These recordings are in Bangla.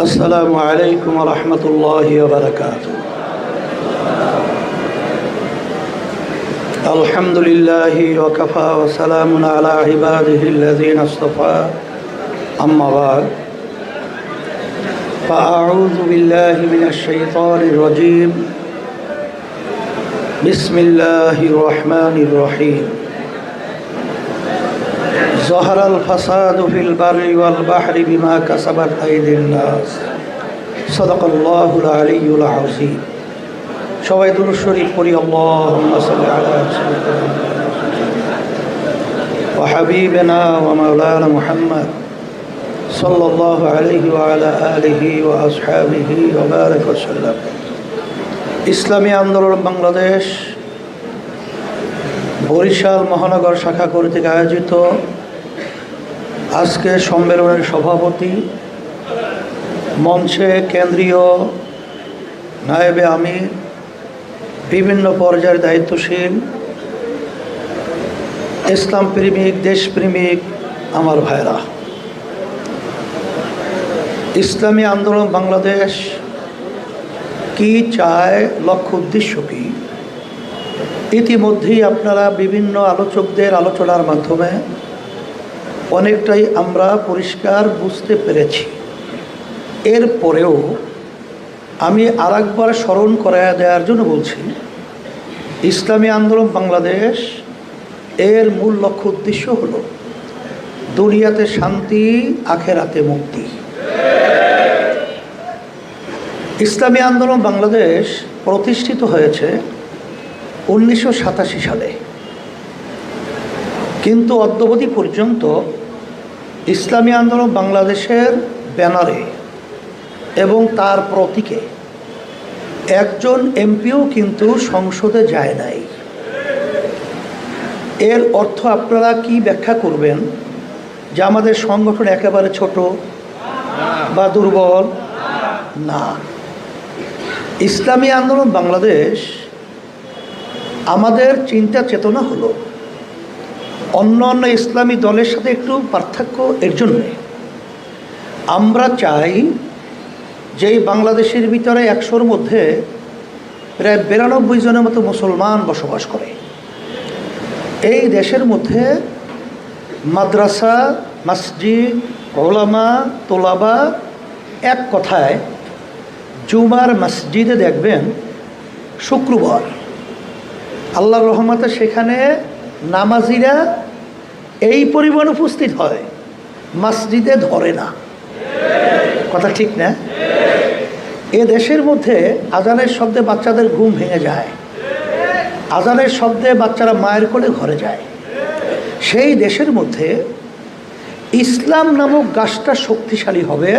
السلام عليكم ورحمة الله وبركاته. الحمد لله وكفى وسلام على عباده الذين اصطفى. أما بعد فأعوذ بالله من الشيطان الرجيم. بسم الله الرحمن الرحيم. ظهر الفساد في البر والبحر بما كسبت أيدي الناس. صدق الله العلي العظيم. সবাই দুরূদ শরীফ পড়ি। আল্লাহুম্মা সাল্লি আলা সাইয়্যিদিনা ওয়া হাবিবিনা ওয়া মাওলানা মুহাম্মদ সাল্লাল্লাহু আলাইহি ওয়া আলা আলিহি ওয়া আসহাবিহি ওয়া বারাকা ওয়া সাল্লাম। ইসলামী আন্দোলন বাংলাদেশ বরিশাল মহানগর শাখা কর্তৃক আয়োজিত আজকে সম্মেলনের সভাপতি, মঞ্চে কেন্দ্রীয় নায়েবে আমির, বিভিন্ন পর্যায়ের দায়িত্বশীল, ইসলাম প্রেমিক, দেশপ্রেমিক আমার ভাইরা, ইসলামী আন্দোলন বাংলাদেশ কি চায়, লক্ষ্য উদ্দেশ্য কী, ইতিমধ্যেই আপনারা বিভিন্ন আলোচকদের আলোচনার মাধ্যমে অনেকটাই আমরা পরিষ্কার বুঝতে পেরেছি। এরপরেও আমি আরেকবার স্মরণ করায়া দেওয়ার জন্য বলছি, ইসলামী আন্দোলন বাংলাদেশ এর মূল লক্ষ্য উদ্দেশ্য হলো দুনিয়াতে শান্তি, আখেরাতে মুক্তি। ইসলামী আন্দোলন বাংলাদেশ প্রতিষ্ঠিত হয়েছে 1987 সালে, কিন্তু অদ্যাবধি পর্যন্ত ইসলামী আন্দোলন বাংলাদেশের ব্যানারে এবং তার প্রতীকে একজন এমপিও কিন্তু সংসদে যায় নাই। এর অর্থ আপনারা কি ব্যাখ্যা করবেন যে আমাদের সংগঠন একেবারে ছোট বা দুর্বল? না, ইসলামী আন্দোলন বাংলাদেশ আমাদের চিন্তা চেতনা হলো অন্য অন্য ইসলামী দলের সাথে একটু পার্থক্য। এর জন্যে আমরা চাই যে বাংলাদেশের ভিতরে 100-র মধ্যে প্রায় 92 জনের মতো মুসলমান বসবাস করে। এই দেশের মধ্যে মাদ্রাসা, মসজিদ, ওলামা, তোলাবা, এক কথায় জুমার মসজিদে দেখবেন শুক্রবার আল্লাহর রহমতে সেখানে নামাজিরা এই পরিমাণ উপস্থিত হয়, মসজিদে ধরে না। কথা ঠিক না? এ দেশের মধ্যে আজানের শব্দে বাচ্চাদের ঘুম ভেঙে যায়, আজানের শব্দে বাচ্চারা মায়ের কোলে ঘরে যায়। সেই দেশের মধ্যে ইসলাম নামক গাছটা শক্তিশালী হবে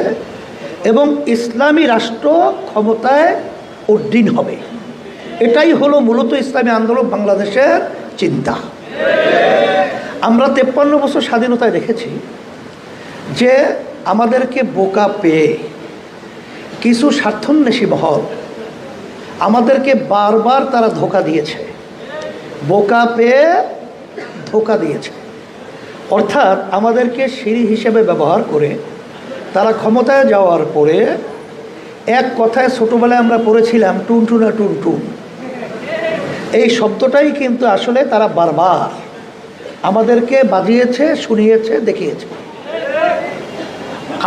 এবং ইসলামী রাষ্ট্র ক্ষমতায় উড্ডীন হবে। এটাই হলো মূলত ইসলামী আন্দোলন বাংলাদেশের চিন্তা। আমরা 53 বছর স্বাধীনতায় দেখেছি যে আমাদেরকে বোকা পেয়ে কিছু স্বার্থন্বেষী মহল আমাদেরকে বারবার তারা ধোঁকা দিয়েছে, বোকা পেয়ে ধোঁকা দিয়েছে। অর্থাৎ আমাদেরকে সিঁড়ি হিসেবে ব্যবহার করে তারা ক্ষমতায় যাওয়ার পরে এক কথায় ছোটোবেলায় আমরা পড়েছিলাম টুনটুনা টুনটুন, এই শব্দটাই কিন্তু আসলে তারা বারবার আমাদেরকে বাজিয়েছে, শুনিয়েছে, দেখিয়েছে।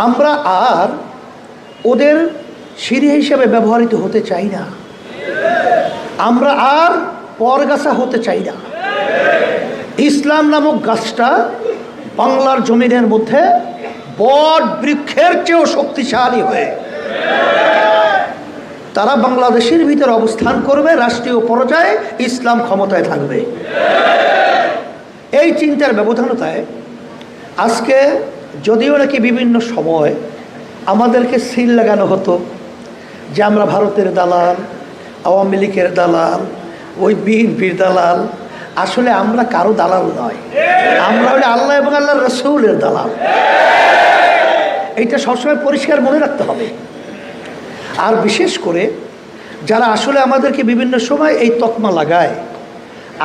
আমরা আর ওদের সিঁড়ি হিসেবে ব্যবহৃত হতে চাই না, আমরা আর পরগাছা হতে চাই না। ইসলাম নামক গাছটা বাংলার জমিনের মধ্যে বট বৃক্ষের চেয়েও শক্তিশালী হয়ে তারা বাংলাদেশের ভিতরে অবস্থান করবে, রাষ্ট্রীয় পর্যায়ে ইসলাম ক্ষমতায় থাকবে। এই চিন্তার ব্যবধানতায় আজকে যদিও নাকি বিভিন্ন সময় আমাদেরকে সিল লাগানো হতো যে আমরা ভারতের দালাল, আওয়ামী লীগের দালাল, ওই বিএনপির দালাল, আসলে আমরা কারো দালাল নয়, আমরা হলে আল্লাহ এবং আল্লাহর রাসূলের দালাল। এইটা সবসময় পরিষ্কার মনে রাখতে হবে। আর বিশেষ করে যারা আসলে আমাদেরকে বিভিন্ন সময় এই তকমা লাগায়,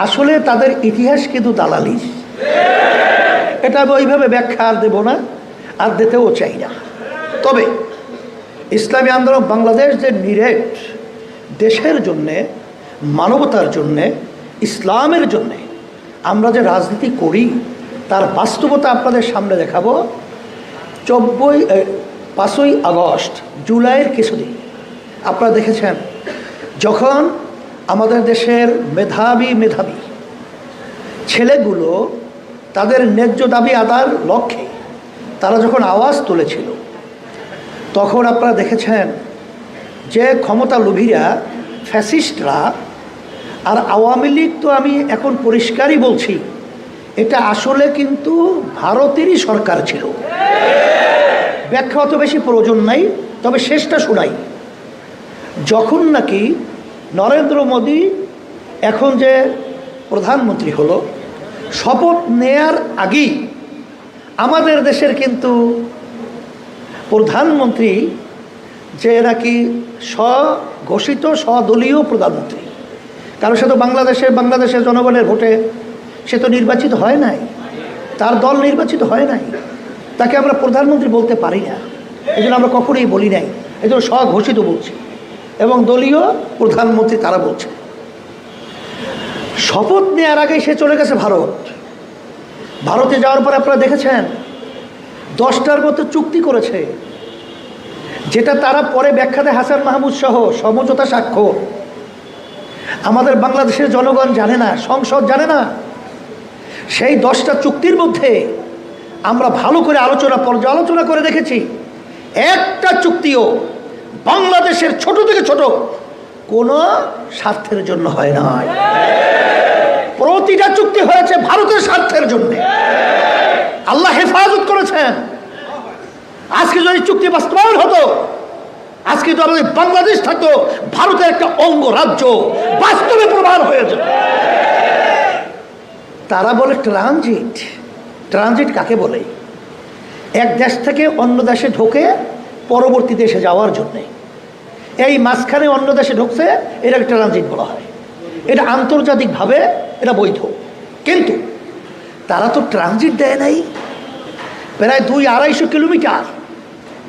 আসলে তাদের ইতিহাস কিন্তু দালালি। এটা আমি ওইভাবে ব্যাখ্যা আর দেব না, আর দিতেও চাই না। তবে ইসলামী আন্দোলন বাংলাদেশ যে নিরেট দেশের জন্যে, মানবতার জন্যে, ইসলামের জন্যে আমরা যে রাজনীতি করি তার বাস্তবতা আপনাদের সামনে দেখাবো। 5ই আগস্ট, জুলাইয়ের কিছুদিন আপনারা দেখেছেন, যখন আমাদের দেশের মেধাবী ছেলেগুলো তাদের ন্যায্য দাবি আদায়ের লক্ষ্যে তারা যখন আওয়াজ তুলেছিল, তখন আপনারা দেখেছেন যে ক্ষমতা লোভীরা, ফ্যাসিস্টরা আর আওয়ামী লীগ, তো আমি এখন পরিষ্কারই বলছি, এটা আসলে কিন্তু ভারতেরই সরকার ছিল। ব্যাখ্যা অত বেশি প্রয়োজন নাই, তবে শেষটা শোনাই। যখন নাকি নরেন্দ্র মোদী এখন যে প্রধানমন্ত্রী হলো, শপথ নেয়ার আগেই আমাদের দেশের কিন্তু প্রধানমন্ত্রী যে নাকি স্বঘোষিত স্বদলীয় প্রধানমন্ত্রী, কারণ সে তো বাংলাদেশের জনগণের ভোটে সে তো নির্বাচিত হয় নাই, তার দল নির্বাচিত হয় নাই, তাকে আমরা প্রধানমন্ত্রী বলতে পারি না, এই জন্য আমরা কখনোই বলি নাই, এই জন্য স্বঘোষিত বলছি, এবং দলীয় প্রধানমন্ত্রী তারা বলছে। শপথ নেওয়ার আগে সে চলে গেছে ভারতে যাওয়ার পর আপনারা দেখেছেন 10টার মতো চুক্তি করেছে, যেটা তারা পরে ব্যাখ্যা দেয় হাসান মাহমুদ সহ সমঝোতা স্বাক্ষর। আমাদের বাংলাদেশের জনগণ জানে না, সংসদ জানে না। সেই 10টা চুক্তির মধ্যে আমরা ভালো করে পর্যালোচনা করে দেখেছি, একটা চুক্তিও বাংলাদেশের ছোট থেকে ছোট কোনো স্বার্থের জন্য হয় না। প্রতিটা চুক্তি হয়েছে ভারতের স্বার্থের জন্য। আল্লাহ হেফাজত করেছেন। আজকে যদি চুক্তি বাস্তবায়ন হতো, আজকে তো আমাদের বাংলাদেশ থাকতো ভারতের একটা অঙ্গরাজ্য, বাস্তবে প্রমাণ হয়ে যেত। তারা বলে ট্রানজিট কাকে বলে? এক দেশ থেকে অন্য দেশে ঢোকে পরবর্তী দেশে যাওয়ার জন্যে। এই মাঝখানে অন্য দেশে ঢুকছে, এটাকে ট্রানজিট বলা হয়। এটা আন্তর্জাতিকভাবে এটা বৈধ, কিন্তু তারা তো ট্রানজিট দেয় নাই। প্রায় 200-250 কিলোমিটার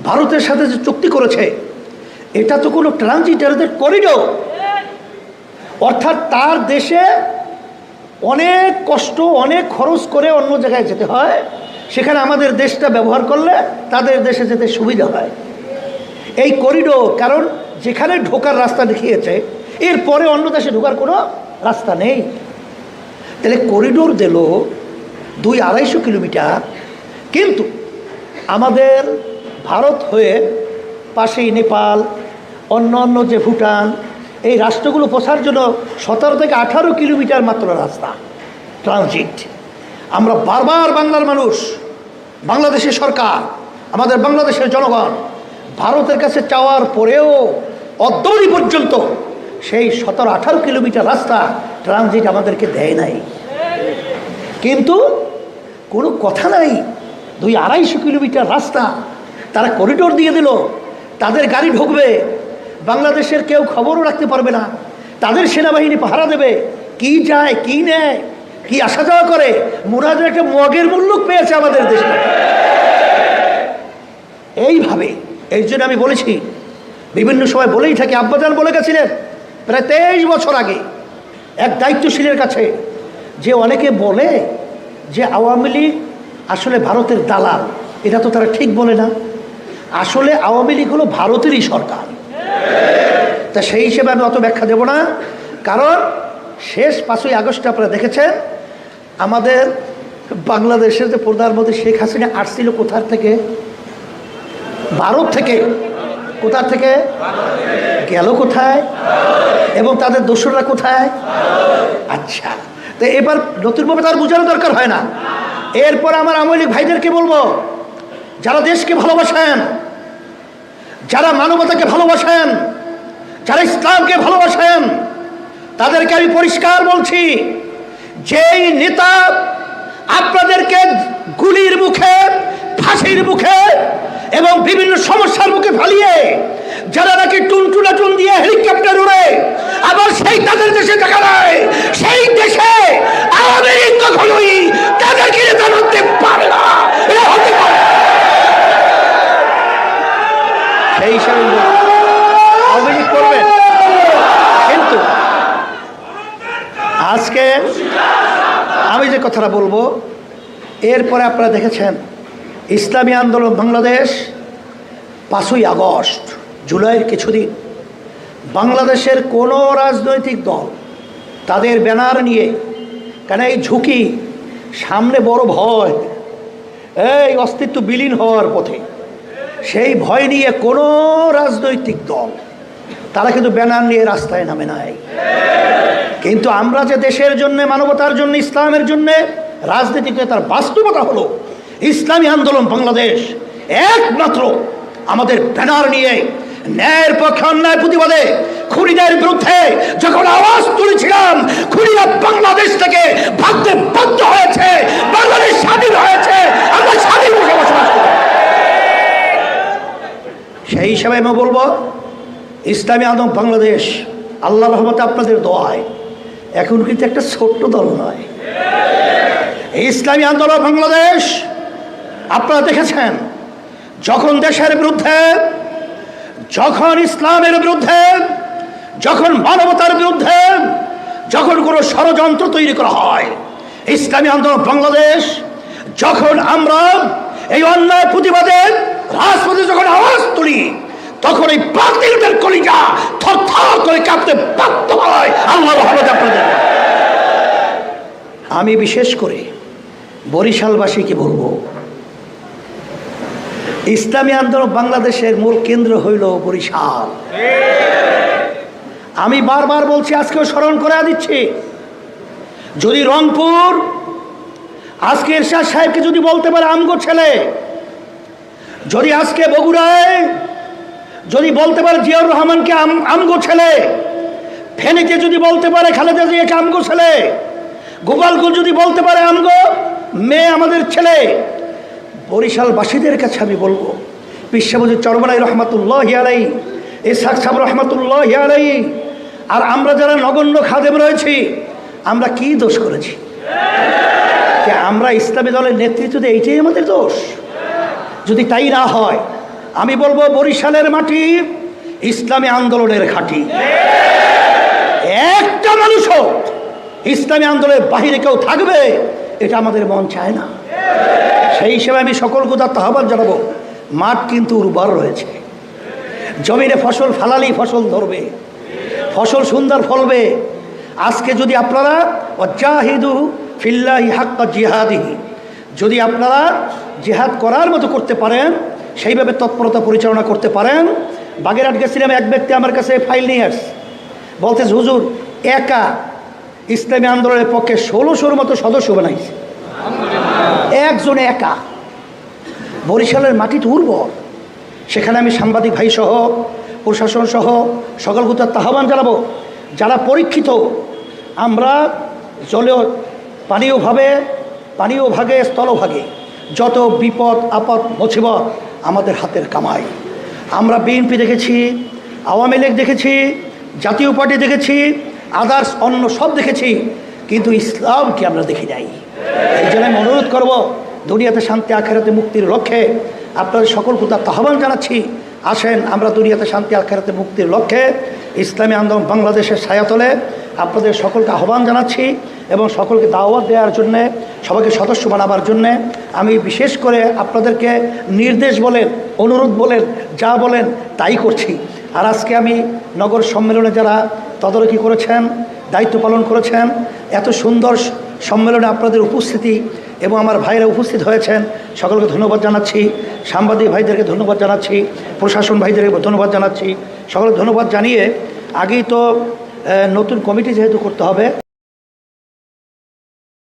ভারতের সাথে যে চুক্তি করেছে, এটা তো কোনো ট্রানজিট, এটা করিডোর। অর্থাৎ তার দেশে অনেক কষ্ট, অনেক খরচ করে অন্য জায়গায় যেতে হয়, সেখানে আমাদের দেশটা ব্যবহার করলে তাদের দেশে যেতে সুবিধা হয়। এই করিডোর, কারণ যেখানে ঢোকার রাস্তা দেখিয়েছে, এরপরে অন্য দেশে ঢোকার কোনো রাস্তা নেই। তাহলে করিডোর দিল 200-250 কিলোমিটার, কিন্তু আমাদের ভারত হয়ে পাশেই নেপাল, অন্য যে ভুটান, এই রাষ্ট্রগুলো পৌঁছার জন্য 17 থেকে 18 কিলোমিটার মাত্র রাস্তা ট্রানজিট। আমরা বারবার বাংলার মানুষ, বাংলাদেশের সরকার, আমাদের বাংলাদেশের জনগণ ভারতের কাছে চাওয়ার পরেও অদ্যাবধি পর্যন্ত সেই 17-18 কিলোমিটার রাস্তা ট্রানজিট আমাদেরকে দেয় নাই। কিন্তু কোনো কথা নাই, 200-250 কিলোমিটার রাস্তা তারা করিডোর দিয়ে দিল। তাদের গাড়ি ঢুকবে, বাংলাদেশের কেউ খবরও রাখতে পারবে না, তাদের সেনাবাহিনী পাহারা দেবে, কি যায় কি নেয়, কি আসা যাওয়া করে। মুরাদ একটা মগের মূল্য পেয়েছে আমাদের দেশে এইভাবে। এই জন্য আমি বলেছি, বিভিন্ন সময় বলেই থাকি, আব্বাজান বলে গেছিলেন প্রায় 23 বছর আগে এক দায়িত্বশীলের কাছে, যে অনেকে বলে যে আওয়ামী লীগ আসলে ভারতের দালাল, এটা তো তারা ঠিক বলে না। আসলে আওয়ামী লীগ হলো ভারতেরই সরকার। তা সেই হিসেবে আমি অত ব্যাখ্যা দেব না, কারণ শেষ 5ই আগস্ট আপনারা দেখেছেন আমাদের বাংলাদেশের যে প্রধানমন্ত্রী শেখ হাসিনা আসছিল কোথার থেকে? ভারত থেকে। কোথা থেকে গেল? কোথায়? এবং তাদের দোসররা কোথায়? আচ্ছা, তো এবার নতুনভাবে তার বোঝানো দরকার হয় না। এরপর আমার আওয়ামী লীগ ভাইদেরকে বলবো, যারা দেশকে ভালোবাসেন, যারা মানবতাকে ভালোবাসেন, যারা ইসলামকে ভালোবাসেন, তাদেরকে আমি পরিষ্কার বলছি, যেই নেতা আপনাদেরকে গুলির মুখে, ফাঁসির মুখে এবং বিভিন্ন সমস্যার মুখে ফালিয়ে, যারা নাকি টুন দিয়ে হেলিকপ্টার উড়ে আবার সেই তাদের দেশে দেখা যায়, সেই দেশে আওয়ামী লীগ কখনোই তাদেরকে নেতা করতে পারে না, এটা হতে পারে। সেই হিসাবে আমি যে কথাটা বলবো, এরপরে আপনারা দেখেছেন ইসলামী আন্দোলন বাংলাদেশ 5ই আগস্ট, জুলাইয়ের কিছুদিন বাংলাদেশের কোনো রাজনৈতিক দল তাদের ব্যানার নিয়ে, কেন এই ঝুঁকি, সামনে বড় ভয়, এই অস্তিত্ব বিলীন হওয়ার পথে, সেই ভয় নিয়ে কোনো রাজনৈতিক দল তারা কিন্তু ব্যানার নিয়ে রাস্তায় নামে নাই। কিন্তু আমরা যে দেশের জন্য, মানবতার জন্য, ইসলামের জন্য রাজনীতিতে তার বাস্তবতা হলো ইসলামী আন্দোলন বাংলাদেশ একমাত্র আমাদের ব্যানার নিয়ে ন্যায়ের পক্ষে, অন্যায় প্রতিবাদে, খুনিদের বিরুদ্ধে যখন আওয়াজ তুলেছিলাম, খুনিরা বাংলাদেশ থেকে ভাগতে বাধ্য হয়েছে, বাংলাদেশ স্বাধীন হয়েছে, আমরা স্বাধীন বসবাস করি। সেই হিসাবে আমি বলবো ইসলামী আন্দোলন বাংলাদেশ আল্লাহ রহমতে আপনাদের দোয়ায় এখন কিন্তু একটা ছোট্ট দল নয়। ইসলামী আন্দোলন বাংলাদেশ আপনারা দেখেছেন, যখন দেশের বিরুদ্ধে, যখন ইসলামের বিরুদ্ধে, যখন মানবতার বিরুদ্ধে, যখন কোনো ষড়যন্ত্র তৈরি করা হয়, ইসলামী আন্দোলন বাংলাদেশ যখন আমরা এই অন্যায় প্রতিবাদে রাজপথে যখন আওয়াজ তুলি, তখন এই বাতিলদের কলিজা থরথর করে কাঁপতে বাধ্য হয়। আল্লাহ রহমত আপনাদের। আমি বিশেষ করে বরিশালবাসীকে বলবো, ইসলামী আন্দোলন বাংলাদেশের মূল কেন্দ্র হইল বরিশাল। আমি বারবার বলছি, আজকেও স্মরণ করে দিচ্ছি, যদি রংপুর আজকে এরশাদ সাহেবকে যদি বলতে পারে আমগো ছেলে, যদি আজকে বগুড়ায় যদি বলতে পারে জিয়াউর রহমানকে আমগো ছেলে, ফেনীতে যদি বলতে পারে খালেদা জিয়াকে আমগো ছেলে, গোপালগঞ্জ যদি বলতে পারে আমগো মেয়ে আমাদের ছেলে, বরিশালবাসীদের কাছে আমি বলবো, বিশ্ববজুর চরমনাই রহমাতুল্লাহি আলাইহি, ইসহাক সাহেব রহমাতুল্লাহি আলাইহি, আর আমরা যারা নগণ্য খাদেম রয়েছি, আমরা কি দোষ করেছি? আমরা ইসলামী দলের নেতৃত্ব দিয়ে, এইটাই আমাদের দোষ? যদি তাই না হয়, আমি বলবো বরিশালের মাটি ইসলামী আন্দোলনের ঘাঁটি। একটা মানুষও ইসলামী আন্দোলনের বাহিরে কেউ থাকবে এটা আমাদের মন চায় না। সেই হিসেবে আমি সকল কোথাও আহ্বান জানাবো, মাঠ কিন্তু উর্বর রয়েছে, জমিনে ফসল ফালালেই ফসল ধরবে, ফসল সুন্দর ফলবে। আজকে যদি আপনারা ওয়াজাহিদু ফিল্লাহি হাক্কা জিহাদিহি, যদি আপনারা জিহাদ করার মতো করতে পারেন, সেইভাবে তৎপরতা পরিচালনা করতে পারেন। বাগেরহাট গেছিলাম, এক ব্যক্তি আমার কাছে ফাইল নিয়ে আসছে, বলতে হুজুর একা ইসলামী আন্দোলনের পক্ষে 1600-র মতো সদস্য বানাইছে, একজনে একা। বরিশালের মাটি তো উর্বর, সেখানে আমি সাংবাদিক ভাই সহ, প্রশাসন সহ সকল কোথাও আহ্বান জানাবো, যারা পরীক্ষিত, আমরা জলীয় পানীয় ভাগে স্থলভাগে যত বিপদ আপদ মুসিবত আমাদের হাতের কামাই। আমরা বিএনপি দেখেছি, আওয়ামী লীগ দেখেছি, জাতীয় পার্টি দেখেছি, আদার্স অন্য সব দেখেছি, কিন্তু ইসলামকে আমরা দেখি নাই। এই জন্য আমি অনুরোধ করব, দুনিয়াতে শান্তি আখেরাতে মুক্তির লক্ষ্যে আপনাদের সকল কোথাও আহ্বান জানাচ্ছি, আসেন আমরা দুনিয়াতে শান্তি আখেরাতে মুক্তির লক্ষ্যে ইসলামী আন্দোলন বাংলাদেশের ছায়াতলে আপনাদের সকলকে আহ্বান জানাচ্ছি এবং সকলকে দাওয়াত দেওয়ার জন্যে, সবাইকে সদস্য বানাবার জন্যে আমি বিশেষ করে আপনাদেরকে নির্দেশ বলেন, অনুরোধ বলেন, যা বলেন তাই করছি। আর আজকে আমি নগর সম্মেলনে যারা তদারকি করেছেন, দায়িত্ব পালন করেছেন, এত সুন্দর সম্মেলনে আপনাদের উপস্থিতি এবং আমার ভাইরা উপস্থিত হয়েছেন, সকলকে ধন্যবাদ জানাচ্ছি। সাংবাদিক ভাইদেরকে ধন্যবাদ জানাচ্ছি, প্রশাসন ভাইদেরকে ধন্যবাদ জানাচ্ছি, সকলকে ধন্যবাদ জানিয়ে আগেই তো নতুন কমিটি যেহেতু করতে হবে।